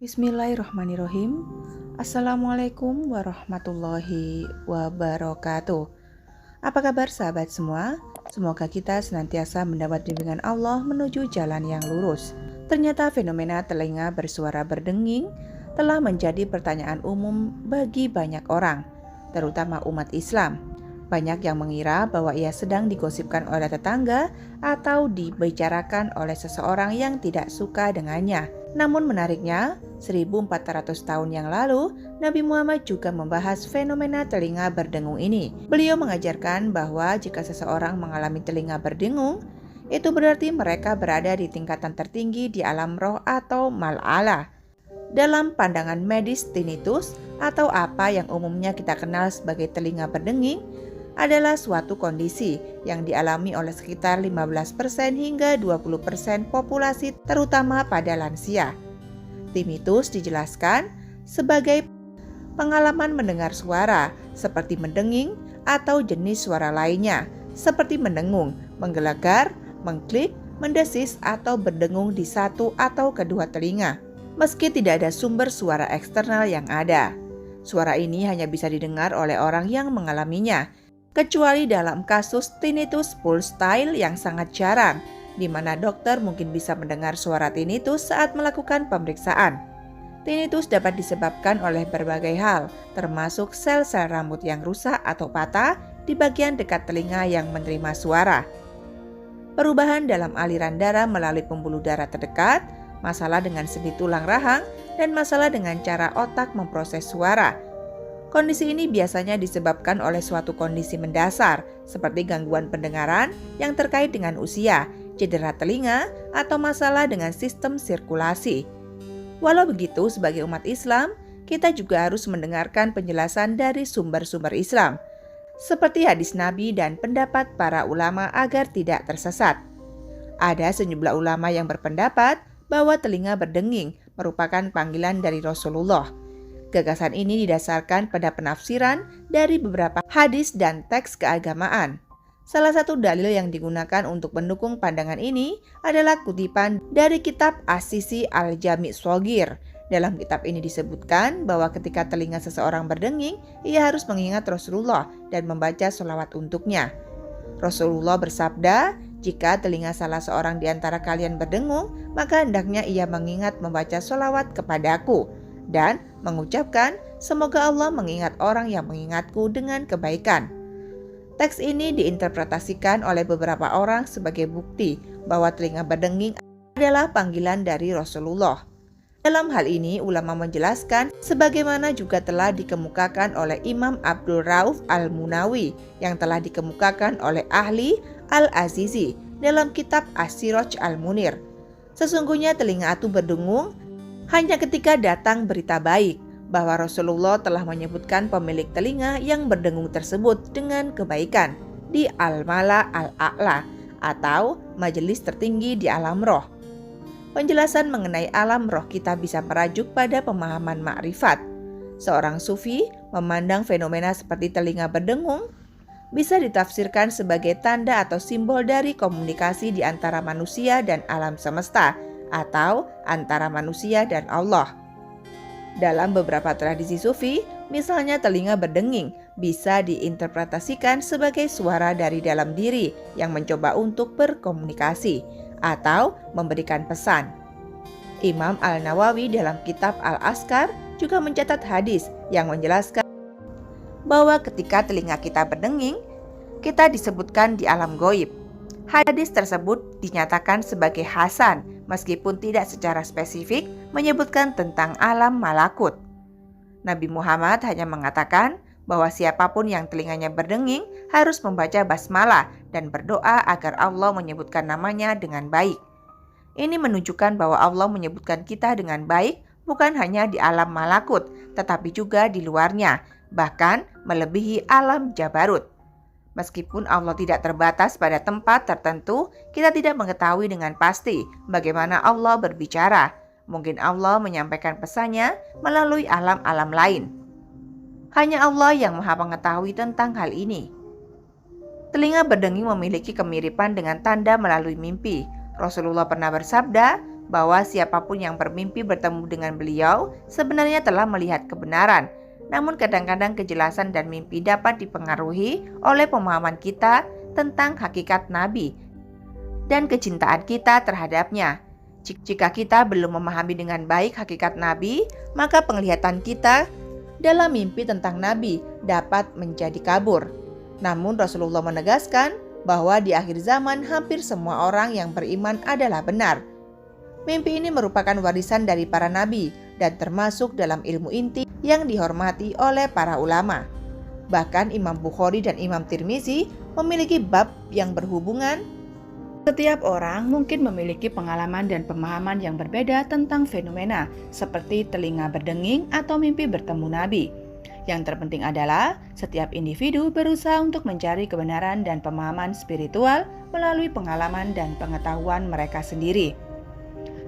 Bismillahirrahmanirrahim. Assalamualaikum warahmatullahi wabarakatuh. Apa kabar sahabat semua? Semoga kita senantiasa mendapat bimbingan Allah menuju jalan yang lurus. Ternyata fenomena telinga bersuara berdenging telah menjadi pertanyaan umum bagi banyak orang, terutama umat Islam. Banyak yang mengira bahwa ia sedang digosipkan oleh tetangga atau dibicarakan oleh seseorang yang tidak suka dengannya. Namun menariknya, 1400 tahun yang lalu, Nabi Muhammad juga membahas fenomena telinga berdengung ini. Beliau mengajarkan bahwa jika seseorang mengalami telinga berdengung, itu berarti mereka berada di tingkatan tertinggi di alam roh atau mal'ala. Dalam pandangan medis, tinnitus atau apa yang umumnya kita kenal sebagai telinga berdenging adalah suatu kondisi yang dialami oleh sekitar 15% hingga 20% populasi terutama pada lansia. Tinnitus dijelaskan sebagai pengalaman mendengar suara seperti mendenging atau jenis suara lainnya seperti mendengung, menggelegar, mengklik, mendesis atau berdengung di satu atau kedua telinga. Meski tidak ada sumber suara eksternal yang ada, suara ini hanya bisa didengar oleh orang yang mengalaminya, kecuali dalam kasus tinnitus pulsatile yang sangat jarang, di mana dokter mungkin bisa mendengar suara tinnitus saat melakukan pemeriksaan. Tinnitus dapat disebabkan oleh berbagai hal, termasuk sel-sel rambut yang rusak atau patah di bagian dekat telinga yang menerima suara, perubahan dalam aliran darah melalui pembuluh darah terdekat, masalah dengan sendi tulang rahang, dan masalah dengan cara otak memproses suara. Kondisi ini biasanya disebabkan oleh suatu kondisi mendasar, seperti gangguan pendengaran yang terkait dengan usia, cedera telinga, atau masalah dengan sistem sirkulasi. Walau begitu, sebagai umat Islam, kita juga harus mendengarkan penjelasan dari sumber-sumber Islam, seperti hadis Nabi dan pendapat para ulama agar tidak tersesat. Ada sejumlah ulama yang berpendapat bahwa telinga berdenging merupakan panggilan dari Rasulullah. Gagasan ini didasarkan pada penafsiran dari beberapa hadis dan teks keagamaan. Salah satu dalil yang digunakan untuk mendukung pandangan ini adalah kutipan dari kitab As-Sisi Al-Jami' Shaghir. Dalam kitab ini disebutkan bahwa ketika telinga seseorang berdenging, ia harus mengingat Rasulullah dan membaca sholawat untuknya. Rasulullah bersabda, jika telinga salah seorang di antara kalian berdengung, maka hendaknya ia mengingat membaca sholawat kepadaku dan mengucapkan, semoga Allah mengingat orang yang mengingatku dengan kebaikan. Teks ini diinterpretasikan oleh beberapa orang sebagai bukti bahwa telinga berdenging adalah panggilan dari Rasulullah. Dalam hal ini, ulama menjelaskan sebagaimana juga telah dikemukakan oleh Imam Abdul Rauf Al-Munawi yang telah dikemukakan oleh ahli Al-Azizi dalam kitab As-Siraj Al-Munir. Sesungguhnya telinga itu berdengung hanya ketika datang berita baik bahwa Rasulullah telah menyebutkan pemilik telinga yang berdengung tersebut dengan kebaikan di Al-Mala Al-A'la atau majelis tertinggi di alam roh. Penjelasan mengenai alam roh kita bisa merajuk pada pemahaman makrifat. Seorang sufi memandang fenomena seperti telinga berdengung bisa ditafsirkan sebagai tanda atau simbol dari komunikasi di antara manusia dan alam semesta, atau antara manusia dan Allah. Dalam beberapa tradisi sufi, misalnya telinga berdenging bisa diinterpretasikan sebagai suara dari dalam diri yang mencoba untuk berkomunikasi atau memberikan pesan. Imam Al-Nawawi dalam kitab Al-Askar juga mencatat hadis yang menjelaskan bahwa ketika telinga kita berdenging, kita disebutkan di alam gaib. Hadis tersebut dinyatakan sebagai hasan meskipun tidak secara spesifik menyebutkan tentang alam malakut. Nabi Muhammad hanya mengatakan bahwa siapapun yang telinganya berdenging harus membaca basmalah dan berdoa agar Allah menyebutkan namanya dengan baik. Ini menunjukkan bahwa Allah menyebutkan kita dengan baik bukan hanya di alam malakut, tetapi juga di luarnya, bahkan melebihi alam jabarut. Meskipun Allah tidak terbatas pada tempat tertentu, kita tidak mengetahui dengan pasti bagaimana Allah berbicara. Mungkin Allah menyampaikan pesannya melalui alam-alam lain. Hanya Allah yang Maha mengetahui tentang hal ini. Telinga berdenging memiliki kemiripan dengan tanda melalui mimpi. Rasulullah pernah bersabda bahwa siapapun yang bermimpi bertemu dengan beliau sebenarnya telah melihat kebenaran. Namun kadang-kadang kejelasan dan mimpi dapat dipengaruhi oleh pemahaman kita tentang hakikat Nabi dan kecintaan kita terhadapnya. Jika kita belum memahami dengan baik hakikat Nabi, maka penglihatan kita dalam mimpi tentang Nabi dapat menjadi kabur. Namun Rasulullah menegaskan bahwa di akhir zaman hampir semua orang yang beriman adalah benar. Mimpi ini merupakan warisan dari para nabi dan termasuk dalam ilmu inti yang dihormati oleh para ulama. Bahkan Imam Bukhari dan Imam Tirmizi memiliki bab yang berhubungan. Setiap orang mungkin memiliki pengalaman dan pemahaman yang berbeda tentang fenomena seperti telinga berdenging atau mimpi bertemu Nabi. Yang terpenting adalah setiap individu berusaha untuk mencari kebenaran dan pemahaman spiritual melalui pengalaman dan pengetahuan mereka sendiri.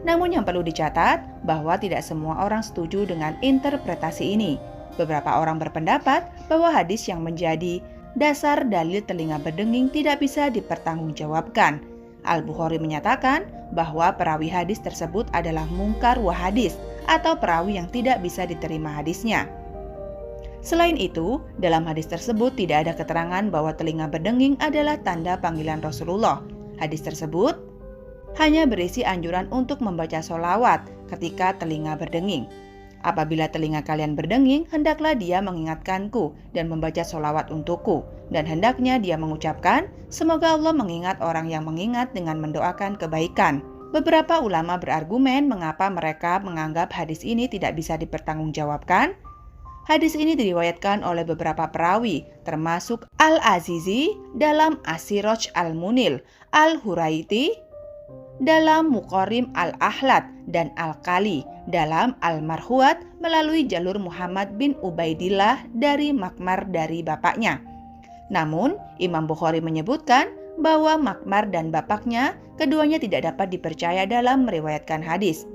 Namun yang perlu dicatat bahwa tidak semua orang setuju dengan interpretasi ini. Beberapa orang berpendapat bahwa hadis yang menjadi dasar dalil telinga berdenging tidak bisa dipertanggungjawabkan. Al-Bukhari menyatakan bahwa perawi hadis tersebut adalah mungkar wa hadis atau perawi yang tidak bisa diterima hadisnya. Selain itu, dalam hadis tersebut tidak ada keterangan bahwa telinga berdenging adalah tanda panggilan Rasulullah. Hadis tersebut hanya berisi anjuran untuk membaca sholawat ketika telinga berdenging. Apabila telinga kalian berdenging, hendaklah dia mengingatkanku dan membaca sholawat untukku. Dan hendaknya dia mengucapkan, semoga Allah mengingat orang yang mengingat dengan mendoakan kebaikan. Beberapa ulama berargumen mengapa mereka menganggap hadis ini tidak bisa dipertanggungjawabkan. Hadis ini diriwayatkan oleh beberapa perawi, termasuk Al-Azizi dalam As-Siraj Al-Munil, Al-Huraiti dalam Muqarrim Al-Ahlad dan Al-Kali dalam Al-Marhuat melalui jalur Muhammad bin Ubaidillah dari Makmar dari bapaknya. Namun, Imam Bukhari menyebutkan bahwa Makmar dan bapaknya keduanya tidak dapat dipercaya dalam meriwayatkan hadis.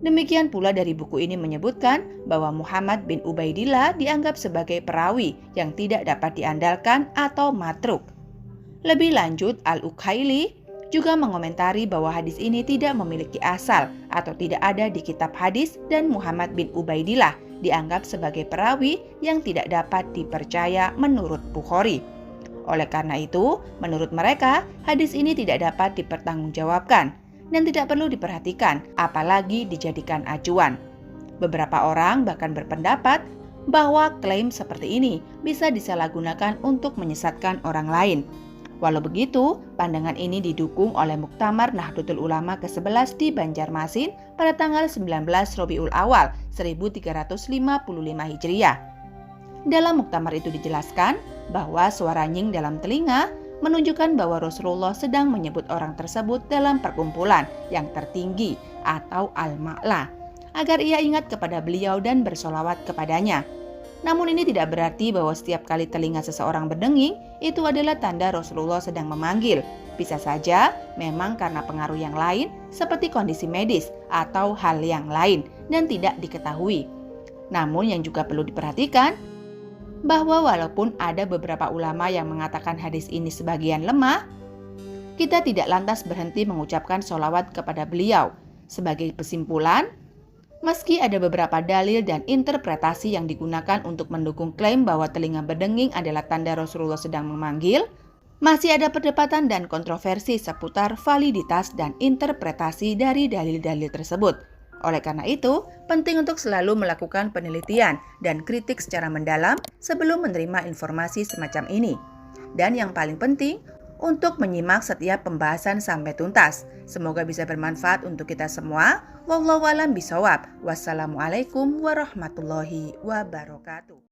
Demikian pula dari buku ini menyebutkan bahwa Muhammad bin Ubaidillah dianggap sebagai perawi yang tidak dapat diandalkan atau matruk. Lebih lanjut, Al-Ukaili juga mengomentari bahwa hadis ini tidak memiliki asal atau tidak ada di kitab hadis dan Muhammad bin Ubaidillah dianggap sebagai perawi yang tidak dapat dipercaya menurut Bukhari. Oleh karena itu, menurut mereka, hadis ini tidak dapat dipertanggungjawabkan dan tidak perlu diperhatikan, apalagi dijadikan acuan. Beberapa orang bahkan berpendapat bahwa klaim seperti ini bisa disalahgunakan untuk menyesatkan orang lain. Walau begitu, pandangan ini didukung oleh Muktamar Nahdlatul Ulama ke-11 di Banjarmasin pada tanggal 19 Rabiul Awal 1355 Hijriah. Dalam muktamar itu dijelaskan bahwa suara nying dalam telinga menunjukkan bahwa Rasulullah sedang menyebut orang tersebut dalam perkumpulan yang tertinggi atau al-ma'la, agar ia ingat kepada beliau dan bersolawat kepadanya. Namun ini tidak berarti bahwa setiap kali telinga seseorang berdenging, itu adalah tanda Rasulullah sedang memanggil. Bisa saja memang karena pengaruh yang lain seperti kondisi medis atau hal yang lain dan tidak diketahui. Namun yang juga perlu diperhatikan, bahwa walaupun ada beberapa ulama yang mengatakan hadis ini sebagian lemah, kita tidak lantas berhenti mengucapkan sholawat kepada beliau. Sebagai kesimpulan, meski ada beberapa dalil dan interpretasi yang digunakan untuk mendukung klaim bahwa telinga berdenging adalah tanda Rasulullah sedang memanggil, masih ada perdebatan dan kontroversi seputar validitas dan interpretasi dari dalil-dalil tersebut. Oleh karena itu, penting untuk selalu melakukan penelitian dan kritik secara mendalam sebelum menerima informasi semacam ini. Dan yang paling penting, untuk menyimak setiap pembahasan sampai tuntas. Semoga bisa bermanfaat untuk kita semua. Wallahu a'lam bishawab. Wassalamualaikum warahmatullahi wabarakatuh.